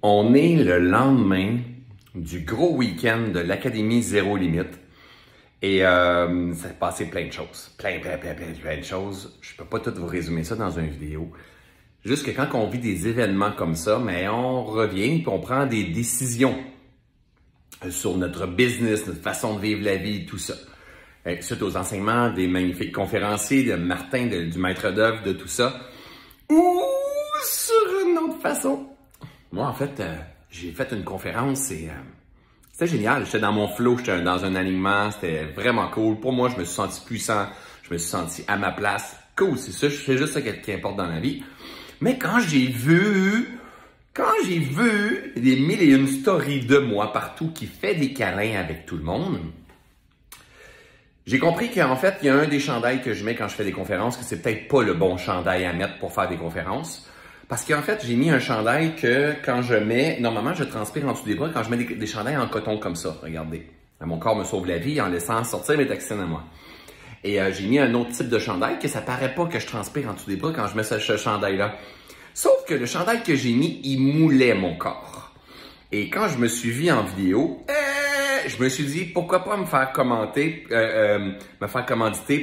On est le lendemain du gros week-end de l'Académie Zéro Limite et ça s'est passé plein de choses. Plein de choses. Je peux pas tout vous résumer ça dans une vidéo. Juste que quand on vit des événements comme ça, mais on revient et on prend des décisions sur notre business, notre façon de vivre la vie, tout ça. Suite aux enseignements des magnifiques conférenciers, de Martin, du maître d'œuvre, de tout ça. Ou sur une autre façon. Moi, en fait, j'ai fait une conférence et c'était génial. J'étais dans mon flow, j'étais dans un alignement, c'était vraiment cool. Pour moi, je me suis senti puissant, je me suis senti à ma place. Cool, c'est juste ça qui importe dans la vie. Mais quand j'ai vu des mille et une stories de moi partout qui fait des câlins avec tout le monde, j'ai compris qu'en fait, il y a un des chandails que je mets quand je fais des conférences, que c'est peut-être pas le bon chandail à mettre pour faire des conférences. Parce qu'en fait, j'ai mis un chandail que quand je mets, normalement, je transpire en dessous des bras quand je mets des chandails en coton comme ça. Regardez. Mon corps me sauve la vie en laissant sortir mes toxines à moi. Et j'ai mis un autre type de chandail que ça paraît pas que je transpire en dessous des bras quand je mets ce chandail-là. Sauf que le chandail que j'ai mis, il moulait mon corps. Et quand je me suis vu en vidéo, je me suis dit, pourquoi pas me faire commanditer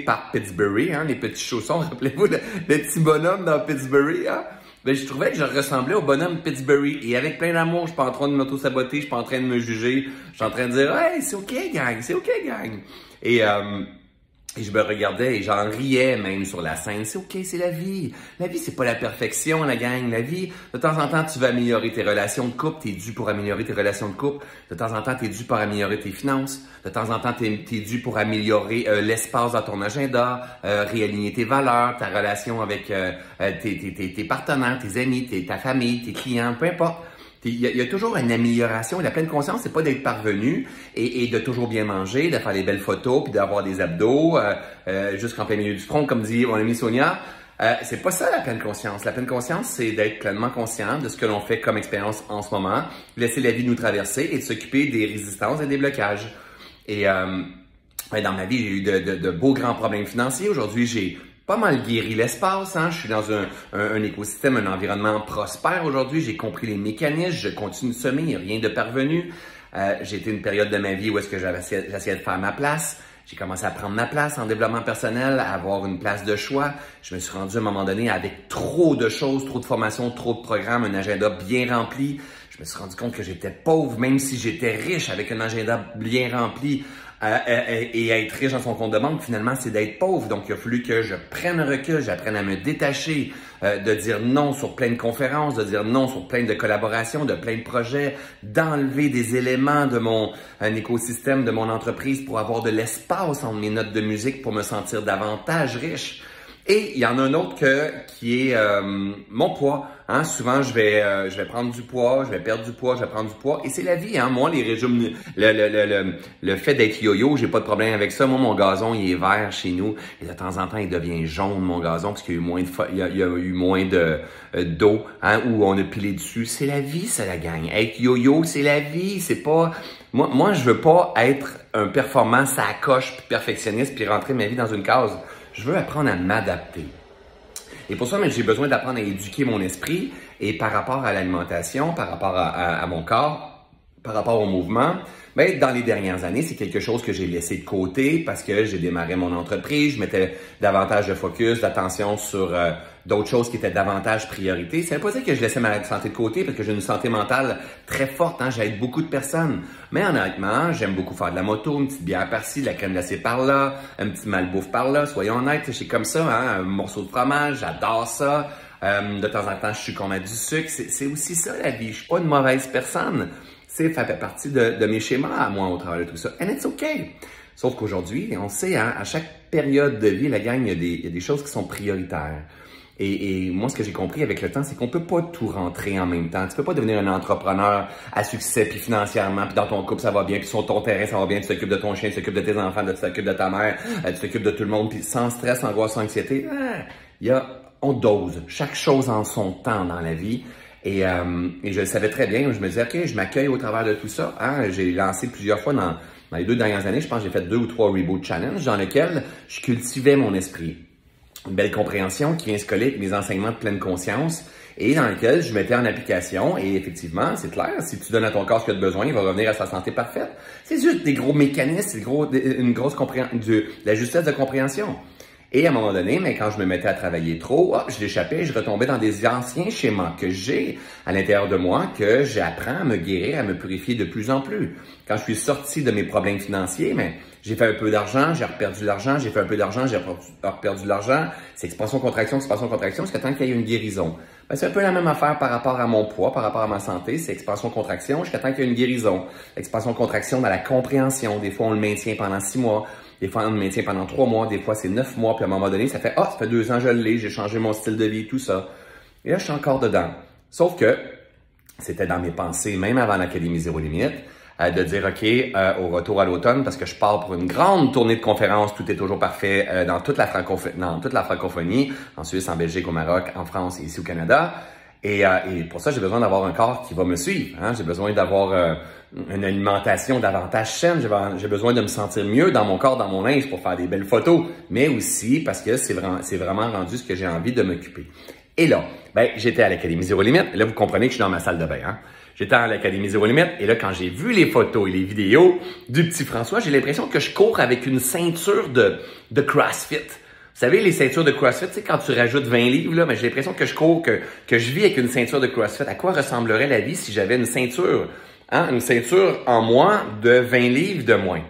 par Pittsburgh, hein, les petits chaussons. Rappelez-vous le petit bonhomme dans Pittsburgh, hein? Ben, je trouvais que je ressemblais au bonhomme Pittsburgh. Et avec plein d'amour, je suis pas en train de m'auto-saboter, je suis pas en train de me juger. Je suis en train de dire, hey, c'est OK, gang, c'est OK, gang. Et je me regardais et j'en riais même sur la scène. C'est OK, c'est la vie. La vie, c'est pas la perfection, la gang. La vie, de temps en temps, tu vas améliorer tes relations de couple. T'es dû pour améliorer tes relations de couple. De temps en temps, t'es dû pour améliorer tes finances. De temps en temps, t'es dû pour améliorer l'espace dans ton agenda, réaligner tes valeurs, ta relation avec tes partenaires, tes amis, ta famille, tes clients, peu importe. Il y a toujours une amélioration. La pleine conscience, c'est pas d'être parvenu et de toujours bien manger, de faire des belles photos, puis d'avoir des abdos jusqu'en plein milieu du front, comme dit mon amie Sonia. C'est pas ça la pleine conscience. La pleine conscience, c'est d'être pleinement conscient de ce que l'on fait comme expérience en ce moment, laisser la vie nous traverser et de s'occuper des résistances et des blocages. Et dans ma vie, j'ai eu de beaux grands problèmes financiers. Aujourd'hui, j'ai pas mal guéri l'espace, hein? Je suis dans un écosystème, un environnement prospère aujourd'hui. J'ai compris les mécanismes, je continue de semer, il n'y a rien de parvenu. J'ai été une période de ma vie où est-ce que j'essayais de faire ma place. J'ai commencé à prendre ma place en développement personnel, à avoir une place de choix. Je me suis rendu à un moment donné avec trop de choses, trop de formations, trop de programmes, un agenda bien rempli. Je me suis rendu compte que j'étais pauvre, même si j'étais riche avec un agenda bien rempli. Et être riche dans son compte de banque, finalement, c'est d'être pauvre. Donc, il a fallu que je prenne un recul, j'apprenne à me détacher, de dire non sur plein de conférences, de dire non sur plein de collaborations, de plein de projets, d'enlever des éléments de mon écosystème, de mon entreprise pour avoir de l'espace entre mes notes de musique pour me sentir davantage riche. Et il y en a un autre qui est mon poids. Hein? Souvent, je vais prendre du poids, je vais perdre du poids, je vais prendre du poids. Et c'est la vie. Hein? Moi, les régimes, le fait d'être yo-yo, j'ai pas de problème avec ça. Moi, mon gazon, il est vert chez nous. Et de temps en temps, il devient jaune, mon gazon, parce qu'il y a eu moins d'eau, hein, où on a pilé dessus. C'est la vie, ça, la gang. Être yo-yo, c'est la vie. C'est pas... Moi, je veux pas être un performant, ça coche, puis perfectionniste, puis rentrer ma vie dans une case. Je veux apprendre à m'adapter. Et pour ça, j'ai besoin d'apprendre à éduquer mon esprit et par rapport à l'alimentation, par rapport à mon corps, par rapport au mouvement. Mais dans les dernières années, c'est quelque chose que j'ai laissé de côté parce que j'ai démarré mon entreprise, je mettais davantage de focus, d'attention sur d'autres choses qui étaient davantage priorité. Ça veut pas dire que je laissais ma santé de côté parce que j'ai une santé mentale très forte, hein, j'aide beaucoup de personnes. Mais honnêtement, j'aime beaucoup faire de la moto, une petite bière par-ci, de la crème glacée par-là, un petit malbouffe par-là, soyons honnêtes, c'est comme ça, hein, un morceau de fromage, j'adore ça. De temps en temps, je suis qu'on a du sucre, c'est aussi ça la vie, je suis pas une mauvaise personne. Ça fait partie de mes schémas à moi au travers de tout ça. And it's okay. Sauf qu'aujourd'hui, on sait, hein, à chaque période de vie, la gang, il y a des choses qui sont prioritaires. Et moi, ce que j'ai compris avec le temps, c'est qu'on peut pas tout rentrer en même temps. Tu peux pas devenir un entrepreneur à succès, puis financièrement, puis dans ton couple, ça va bien, puis sur ton terrain, ça va bien, tu t'occupes de ton chien, tu t'occupes de tes enfants, tu t'occupes de ta mère, tu t'occupes de tout le monde, puis sans stress, angoisse, anxiété. On dose. Chaque chose en son temps dans la vie. Et je le savais très bien. Je me disais, OK, je m'accueille au travers de tout ça. Hein? J'ai lancé plusieurs fois dans les 2 dernières années, je pense que j'ai fait 2 ou 3 Reboot Challenge dans lesquels je cultivais mon esprit. Une belle compréhension qui vient se coller avec mes enseignements de pleine conscience et dans lequel je mettais en application. Et effectivement, c'est clair, si tu donnes à ton corps ce qu'il a besoin, il va revenir à sa santé parfaite. C'est juste des gros mécanismes, une grosse de la justesse de compréhension. Et à un moment donné, mais quand je me mettais à travailler trop, je l'échappais, je retombais dans des anciens schémas que j'ai à l'intérieur de moi, que j'apprends à me guérir, à me purifier de plus en plus. Quand je suis sorti de mes problèmes financiers, mais j'ai fait un peu d'argent, j'ai reperdu de l'argent, j'ai fait un peu d'argent, j'ai reperdu de l'argent. C'est expansion-contraction, jusqu'à temps qu'il y ait une guérison. Ben, c'est un peu la même affaire par rapport à mon poids, par rapport à ma santé. C'est expansion-contraction jusqu'à temps qu'il y ait une guérison. Expansion-contraction dans la compréhension. Des fois, on le maintient pendant 6 mois. Des fois, on le maintient pendant 3 mois. Des fois, c'est 9 mois. Puis à un moment donné, ça fait ça fait 2 ans je l'ai, j'ai changé mon style de vie, tout ça. Et là, je suis encore dedans. Sauf que c'était dans mes pensées, même avant l'Académie Zéro Limite, de dire, OK, au retour à l'automne, parce que je pars pour une grande tournée de conférences, tout est toujours parfait dans toute la francophonie, en Suisse, en Belgique, au Maroc, en France et ici au Canada. Et pour ça, j'ai besoin d'avoir un corps qui va me suivre. Hein? J'ai besoin d'avoir une alimentation davantage saine. J'ai besoin de me sentir mieux dans mon corps, dans mon linge pour faire des belles photos, mais aussi parce que c'est vraiment rendu ce que j'ai envie de m'occuper. Et là, ben, j'étais à l'Académie Zéro Limite. Et là, vous comprenez que je suis dans ma salle de bain. Hein? J'étais à l'Académie Zéro Limite. Et là, quand j'ai vu les photos et les vidéos du petit François, j'ai l'impression que je cours avec une ceinture de CrossFit. Vous savez, les ceintures de CrossFit, tu sais, quand tu rajoutes 20 livres, là, mais j'ai l'impression que je cours, que je vis avec une ceinture de CrossFit. À quoi ressemblerait la vie si j'avais une ceinture, hein? Une ceinture en moins de 20 livres de moins?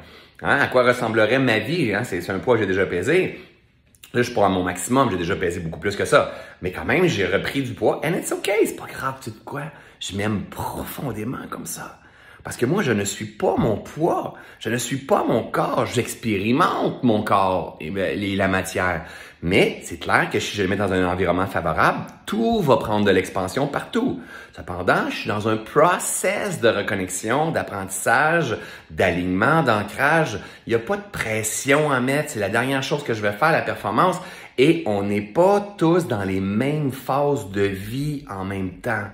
Hein? À quoi ressemblerait ma vie? Hein? C'est un poids que j'ai déjà pesé. Là, je suis pas à mon maximum, j'ai déjà pesé beaucoup plus que ça. Mais quand même, j'ai repris du poids. And it's okay, c'est pas grave, tu sais quoi? Je m'aime profondément comme ça. Parce que moi, je ne suis pas mon poids. Je ne suis pas mon corps. J'expérimente mon corps et la matière. Mais c'est clair que si je le mets dans un environnement favorable, tout va prendre de l'expansion partout. Cependant, je suis dans un process de reconnexion, d'apprentissage, d'alignement, d'ancrage. Il n'y a pas de pression à mettre. C'est la dernière chose que je vais faire, la performance. Et on n'est pas tous dans les mêmes phases de vie en même temps.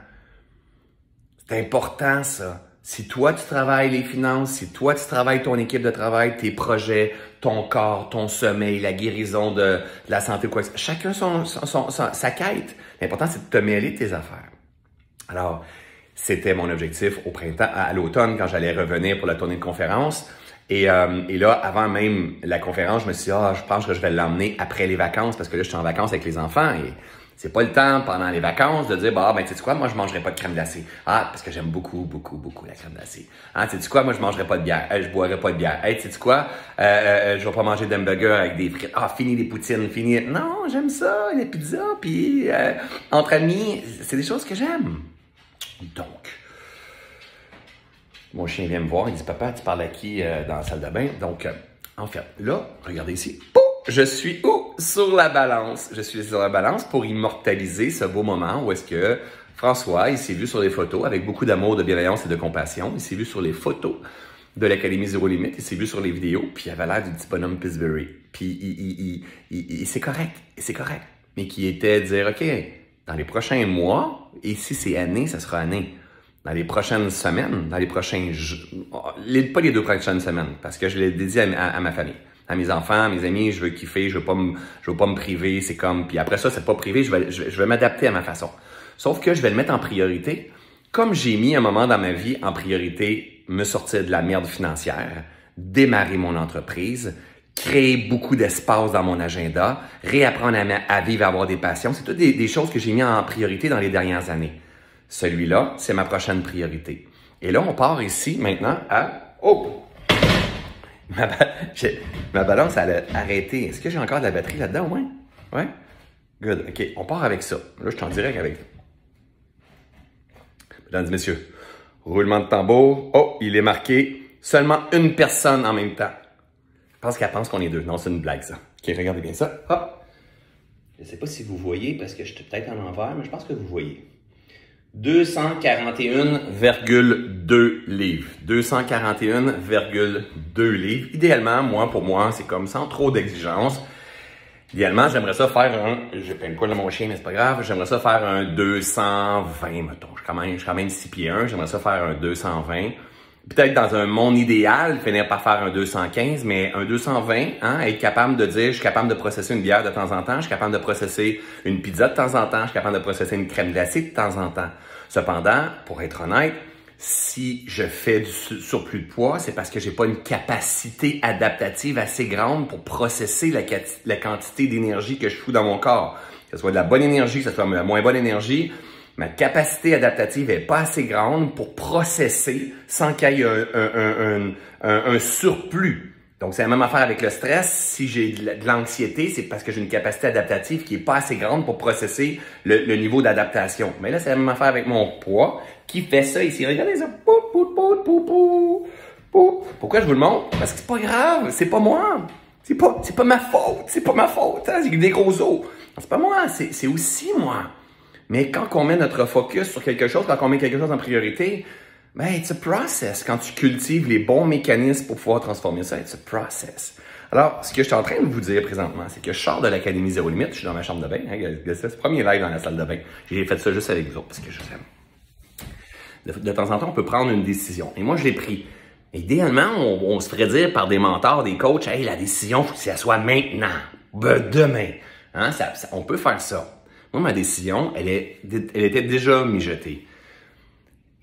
C'est important, ça. Si toi, tu travailles les finances, si toi, tu travailles ton équipe de travail, tes projets, ton corps, ton sommeil, la guérison de la santé, quoi, chacun sa quête. L'important, c'est de te mêler de tes affaires. Alors, c'était mon objectif au printemps, à l'automne, quand j'allais revenir pour la tournée de conférence. Et là, avant même la conférence, je me suis dit, je pense que je vais l'emmener après les vacances, parce que là, je suis en vacances avec les enfants et c'est pas le temps pendant les vacances de dire, ben, tu sais quoi, moi, je mangerai pas de crème glacée. Parce que j'aime beaucoup, beaucoup, beaucoup la crème glacée. Tu sais quoi, moi, je mangerai pas de bière. Je boirai pas de bière. Tu sais quoi, je vais pas manger d'hamburger avec des frites. Fini les poutines, fini. Non, j'aime ça, les pizzas, puis entre amis, c'est des choses que j'aime. Donc, mon chien vient me voir, il dit, papa, tu parles à qui dans la salle de bain? Donc, en fait, là, regardez ici. Je suis sur la balance. Je suis sur la balance pour immortaliser ce beau moment où est-ce que François, il s'est vu sur les photos avec beaucoup d'amour, de bienveillance et de compassion. Il s'est vu sur les photos de l'Académie Zéro Limite. Il s'est vu sur les vidéos, puis il avait l'air du petit bonhomme Pillsbury. Puis c'est correct, c'est correct. Mais qui était de dire, OK, dans les prochains mois, et si c'est année, ça sera année. Dans les prochaines semaines, dans les prochains pas les 2 prochaines semaines, parce que je l'ai dédié à ma famille. À mes enfants, à mes amis, je veux kiffer, je veux pas me priver, c'est comme, puis après ça, c'est pas privé, je vais m'adapter à ma façon. Sauf que je vais le mettre en priorité, comme j'ai mis un moment dans ma vie en priorité, me sortir de la merde financière, démarrer mon entreprise, créer beaucoup d'espace dans mon agenda, réapprendre à vivre, à avoir des passions. C'est toutes des choses que j'ai mis en priorité dans les dernières années. Celui-là, c'est ma prochaine priorité. Et là, on part ici maintenant à... Ma balance, elle a arrêté. Est-ce que j'ai encore de la batterie là-dedans, au moins? Ouais? Good. OK, on part avec ça. Là, je suis en direct avec. Mesdames et messieurs, roulement de tambour. Il est marqué seulement une personne en même temps. Je pense qu'elle pense qu'on est 2. Non, c'est une blague, ça. OK, regardez bien ça. Je ne sais pas si vous voyez, parce que je suis peut-être en envers, mais je pense que vous voyez. 241,2 livres. 241,2 livres. Idéalement, pour moi, c'est comme sans trop d'exigence. Idéalement, j'aimerais ça faire un... J'ai plein de poils de mon chien, mais c'est pas grave. J'aimerais ça faire un 220, mettons. Je suis quand même 6 pieds 1. J'aimerais ça faire un 220. peut-être dans un monde idéal, finir par faire un 215, mais un 220, hein, être capable de dire, je suis capable de processer une bière de temps en temps, je suis capable de processer une pizza de temps en temps, je suis capable de processer une crème glacée de temps en temps. Cependant, pour être honnête, si je fais du surplus de poids, c'est parce que j'ai pas une capacité adaptative assez grande pour processer la quantité d'énergie que je fous dans mon corps. Que ce soit de la bonne énergie, que ce soit de la moins bonne énergie, ma capacité adaptative est pas assez grande pour processer sans qu'il y ait un surplus. Donc, c'est la même affaire avec le stress. Si j'ai de l'anxiété, c'est parce que j'ai une capacité adaptative qui est pas assez grande pour processer le niveau d'adaptation. Mais là, c'est la même affaire avec mon poids qui fait ça ici. Regardez ça. Pourquoi je vous le montre? Parce que c'est pas grave. C'est pas moi. C'est pas ma faute. C'est pas ma faute. Hein? J'ai des gros os. C'est pas moi. C'est aussi moi. Mais quand on met notre focus sur quelque chose, quand on met quelque chose en priorité, ben, it's a process. Quand tu cultives les bons mécanismes pour pouvoir transformer ça, it's a process. Alors, ce que je suis en train de vous dire présentement, c'est que je sors de l'Académie Zéro Limite, je suis dans ma chambre de bain, hein, c'est le premier live dans la salle de bain. J'ai fait ça juste avec vous autres parce que je vous aime. De temps en temps, on peut prendre une décision. Et moi, je l'ai pris. Idéalement, on se ferait dire par des mentors, des coachs, hey, la décision, il faut que ça soit maintenant, demain. Hein, on peut faire ça. Moi, ma décision, elle était déjà mijotée.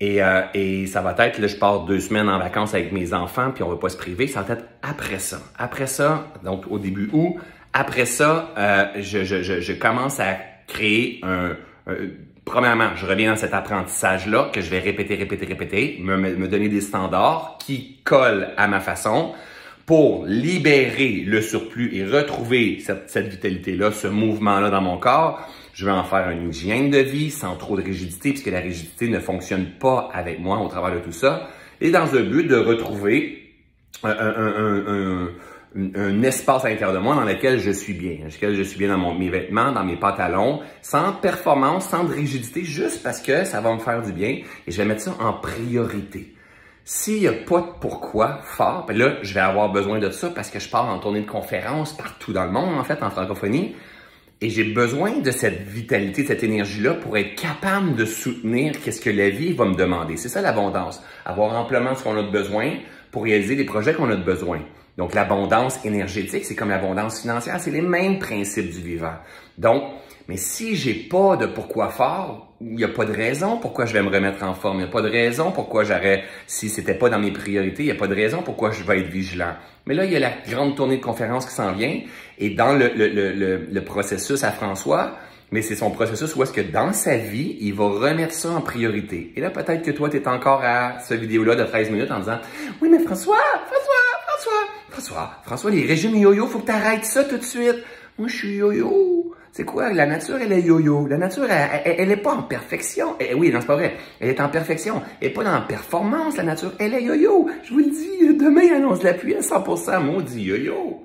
Et ça va être, là, je pars 2 semaines en vacances avec mes enfants, puis on va pas se priver. Ça va être après ça. Après ça, donc au début août, après ça, je commence à créer premièrement, je reviens dans cet apprentissage-là que je vais répéter, me donner des standards qui collent à ma façon pour libérer le surplus et retrouver cette vitalité-là, ce mouvement-là dans mon corps. Je vais en faire une hygiène de vie sans trop de rigidité puisque la rigidité ne fonctionne pas avec moi au travers de tout ça. Et dans un but de retrouver un espace à l'intérieur de moi dans lequel je suis bien. Dans lequel je suis bien dans mes vêtements, dans mes pantalons, sans performance, sans de rigidité, juste parce que ça va me faire du bien et je vais mettre ça en priorité. S'il n'y a pas de pourquoi fort, ben là, je vais avoir besoin de ça parce que je pars en tournée de conférences partout dans le monde, en fait, en francophonie. Et j'ai besoin de cette vitalité, de cette énergie-là pour être capable de soutenir qu'est-ce que la vie va me demander. C'est ça l'abondance. Avoir amplement ce qu'on a de besoin pour réaliser les projets qu'on a de besoin. Donc, l'abondance énergétique, c'est comme l'abondance financière. C'est les mêmes principes du vivant. Donc, mais si j'ai pas de pourquoi fort, il n'y a pas de raison pourquoi je vais me remettre en forme. Il n'y a pas de raison pourquoi j'aurais, si c'était pas dans mes priorités, il n'y a pas de raison pourquoi je vais être vigilant. Mais là, il y a la grande tournée de conférences qui s'en vient. Et dans le processus à François, mais c'est son processus où est-ce que dans sa vie, il va remettre ça en priorité. Et là, peut-être que toi, tu es encore à cette vidéo-là de 13 minutes en disant « Oui, mais François, les régimes yo-yo, faut que tu arrêtes ça tout de suite. Moi, je suis yo-yo. C'est quoi? La nature, elle est yo-yo. La nature, elle est pas en perfection. Oui, non, c'est pas vrai. Elle est en perfection. Elle est pas dans la performance, la nature. Elle est yo-yo. Je vous le dis, demain, elle annonce la pluie à 100%. Maudit yo-yo.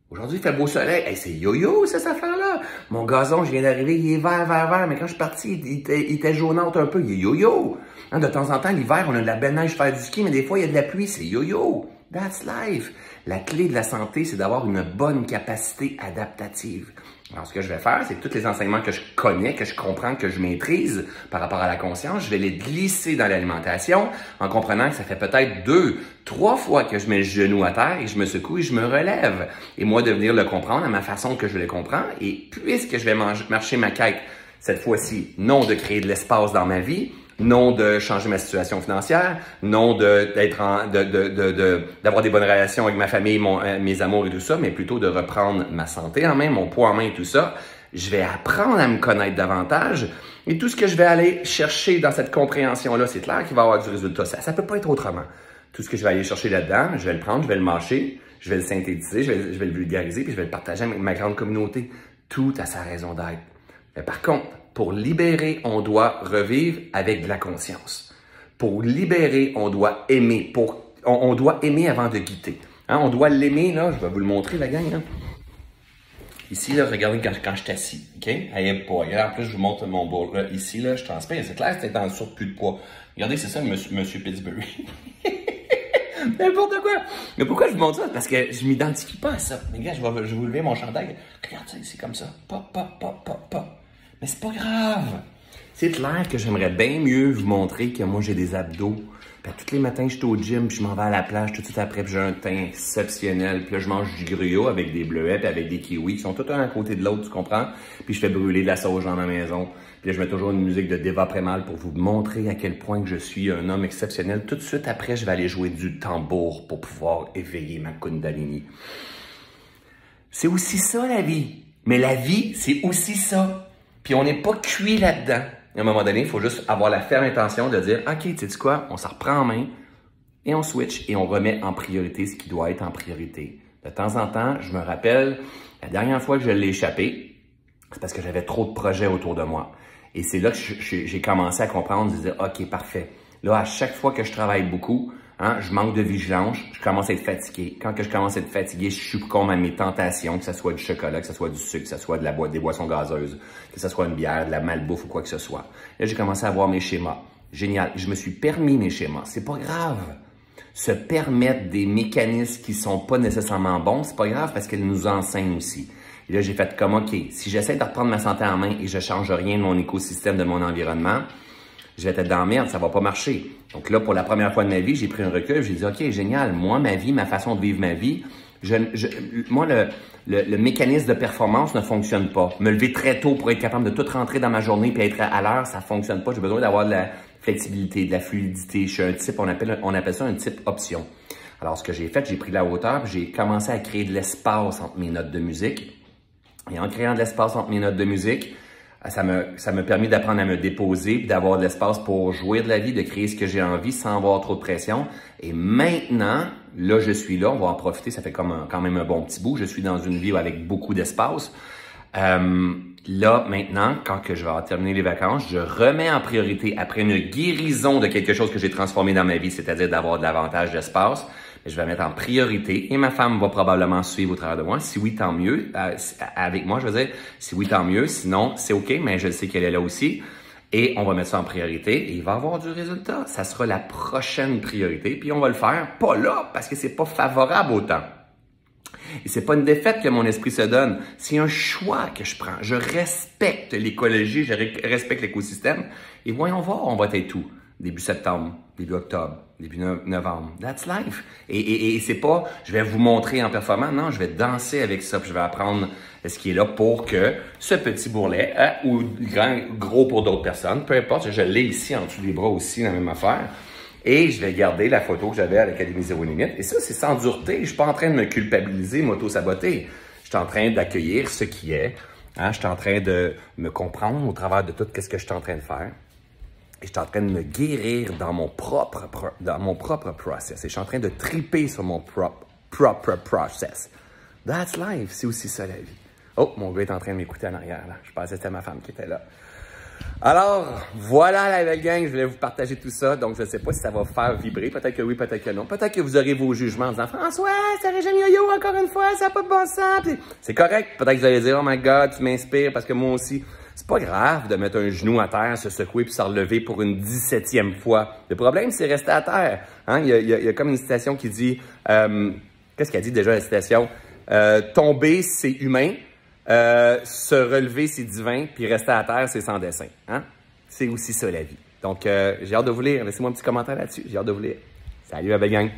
Aujourd'hui, il fait beau soleil. Hey, c'est yo-yo, cette affaire-là. Mon gazon, je viens d'arriver, il est vert. Mais quand je suis parti, il était jaunâtre un peu. Il est yo-yo. Hein, de temps en temps, l'hiver, on a de la belle neige faire du ski, mais des fois, il y a de la pluie. C'est yo-yo. That's life. La clé de la santé, c'est d'avoir une bonne capacité adaptative. Alors, ce que je vais faire, c'est que tous les enseignements que je connais, que je comprends, que je maîtrise par rapport à la conscience, je vais les glisser dans l'alimentation en comprenant que ça fait peut-être 2, 3 fois que je mets le genou à terre et je me secoue et je me relève. Et moi, de venir le comprendre à ma façon que je le comprends. Et puisque je vais marcher ma quête, cette fois-ci, non de créer de l'espace dans ma vie, non de changer ma situation financière, non d'avoir des bonnes relations avec ma famille, mes amours et tout ça, mais plutôt de reprendre ma santé en main, mon poids en main et tout ça. Je vais apprendre à me connaître davantage et tout ce que je vais aller chercher dans cette compréhension-là, c'est clair qu'il va y avoir du résultat. Ça peut pas être autrement. Tout ce que je vais aller chercher là-dedans, je vais le prendre, je vais le mâcher, je vais le synthétiser, je vais le vulgariser puis je vais le partager avec ma grande communauté. Tout a sa raison d'être. Mais par contre, pour libérer, on doit revivre avec de la conscience. Pour libérer, on doit aimer. On doit aimer avant de quitter. Hein, on doit l'aimer, là, je vais vous le montrer, la gang. Là. Ici, là, regardez quand je suis assis. OK? Hey, boy. En plus, je vous montre mon bol. Là, ici, là, je transpire. C'est clair que c'est dans le surplus de poids. Regardez, c'est ça, monsieur Pittsburgh. N'importe quoi. Mais pourquoi je vous montre ça? Parce que je m'identifie pas à ça. Mais gars, je vais vous lever mon chandail. Regarde ça, c'est comme ça. Pop. Mais c'est pas grave. C'est clair que j'aimerais bien mieux vous montrer que moi, j'ai des abdos. Puis tous les matins, je suis au gym, puis je m'en vais à la plage tout de suite après, puis j'ai un teint exceptionnel. Puis là, je mange du gruau avec des bleuets, puis avec des kiwis. Ils sont tous un à côté de l'autre, tu comprends? Puis je fais brûler de la sauge dans ma maison. Puis là, je mets toujours une musique de Deva Premal pour vous montrer à quel point que je suis un homme exceptionnel. Tout de suite après, je vais aller jouer du tambour pour pouvoir éveiller ma Kundalini. C'est aussi ça, la vie. Mais la vie, c'est aussi ça. Puis on n'est pas cuit là-dedans. À un moment donné, il faut juste avoir la ferme intention de dire « Ok, tu sais quoi? On s'en reprend en main et on switch et on remet en priorité ce qui doit être en priorité. » De temps en temps, je me rappelle, la dernière fois que je l'ai échappé, c'est parce que j'avais trop de projets autour de moi. Et c'est là que j'ai commencé à comprendre, de dire « Ok, parfait. » Là, à chaque fois que je travaille beaucoup, hein, je manque de vigilance, je commence à être fatigué. Quand que je commence à être fatigué, je succombe à mes tentations, que ce soit du chocolat, que ce soit du sucre, que ce soit des boissons gazeuses, que ce soit une bière, de la malbouffe ou quoi que ce soit. Là, j'ai commencé à voir mes schémas. Génial. Je me suis permis mes schémas. C'est pas grave. Se permettre des mécanismes qui sont pas nécessairement bons, c'est pas grave parce qu'elles nous enseignent aussi. Et là, j'ai fait comme, OK, si j'essaie de reprendre ma santé en main et je change rien de mon écosystème, de mon environnement, je vais être dans la merde, ça va pas marcher. Donc là, pour la première fois de ma vie, j'ai pris un recul, j'ai dit, OK, génial, moi, ma vie, ma façon de vivre ma vie, moi, le mécanisme de performance ne fonctionne pas. Me lever très tôt pour être capable de tout rentrer dans ma journée puis être à l'heure, ça fonctionne pas. J'ai besoin d'avoir de la flexibilité, de la fluidité. Je suis un type, on appelle ça un type option. Alors, ce que j'ai fait, j'ai pris la hauteur puis j'ai commencé à créer de l'espace entre mes notes de musique. Et en créant de l'espace entre mes notes de musique, ça m'a permis d'apprendre à me déposer, d'avoir de l'espace pour jouir de la vie, de créer ce que j'ai envie sans avoir trop de pression. Et maintenant, là, je suis là, on va en profiter, ça fait quand même un bon petit bout. Je suis dans une vie avec beaucoup d'espace. Là, maintenant, quand que je vais avoir terminé les vacances, je remets en priorité, après une guérison de quelque chose que j'ai transformé dans ma vie, c'est-à-dire d'avoir davantage d'espace, je vais mettre en priorité et ma femme va probablement suivre au travers de moi. Si oui, tant mieux. Avec moi, je veux dire, si oui, tant mieux. Sinon, c'est OK, mais je sais qu'elle est là aussi. Et on va mettre ça en priorité et il va y avoir du résultat. Ça sera la prochaine priorité. Puis on va le faire pas là parce que c'est pas favorable au temps. Et c'est pas une défaite que mon esprit se donne. C'est un choix que je prends. Je respecte l'écologie, je respecte l'écosystème. Et voyons voir, on va être où? Début septembre, début octobre, début novembre. That's life. Et c'est pas, je vais vous montrer en performant. Non, je vais danser avec ça. Puis je vais apprendre ce qui est là pour que ce petit bourrelet, ou gros pour d'autres personnes, peu importe, je l'ai ici en dessous des bras aussi, la même affaire. Et je vais garder la photo que j'avais à l'Académie Zéro Limite. Et ça, c'est sans dureté. Je suis pas en train de me culpabiliser, m'auto-saboter. Je suis en train d'accueillir ce qui est. Hein? Je suis en train de me comprendre au travers de tout ce que je suis en train de faire. Et je suis en train de me guérir dans mon propre process. Et je suis en train de triper sur mon propre process. That's life. C'est aussi ça, la vie. Oh, mon gars est en train de m'écouter en arrière, là. Je pensais que c'était ma femme qui était là. Alors, voilà la belle gang. Je voulais vous partager tout ça. Donc, je ne sais pas si ça va faire vibrer. Peut-être que oui, peut-être que non. Peut-être que vous aurez vos jugements en disant « François, ça régime yo-yo encore une fois, ça n'a pas de bon sens. » C'est correct. Peut-être que vous allez dire « Oh my God, tu m'inspires parce que moi aussi. » C'est pas grave de mettre un genou à terre, se secouer puis se relever pour une 17e fois. Le problème, c'est rester à terre. Hein? Il y a comme une citation qui dit, qu'est-ce qu'elle dit déjà la citation? Tomber, c'est humain. Se relever, c'est divin. Puis rester à terre, c'est sans dessein. Hein? C'est aussi ça la vie. Donc, j'ai hâte de vous lire. Laissez-moi un petit commentaire là-dessus. J'ai hâte de vous lire. Salut la belle gang!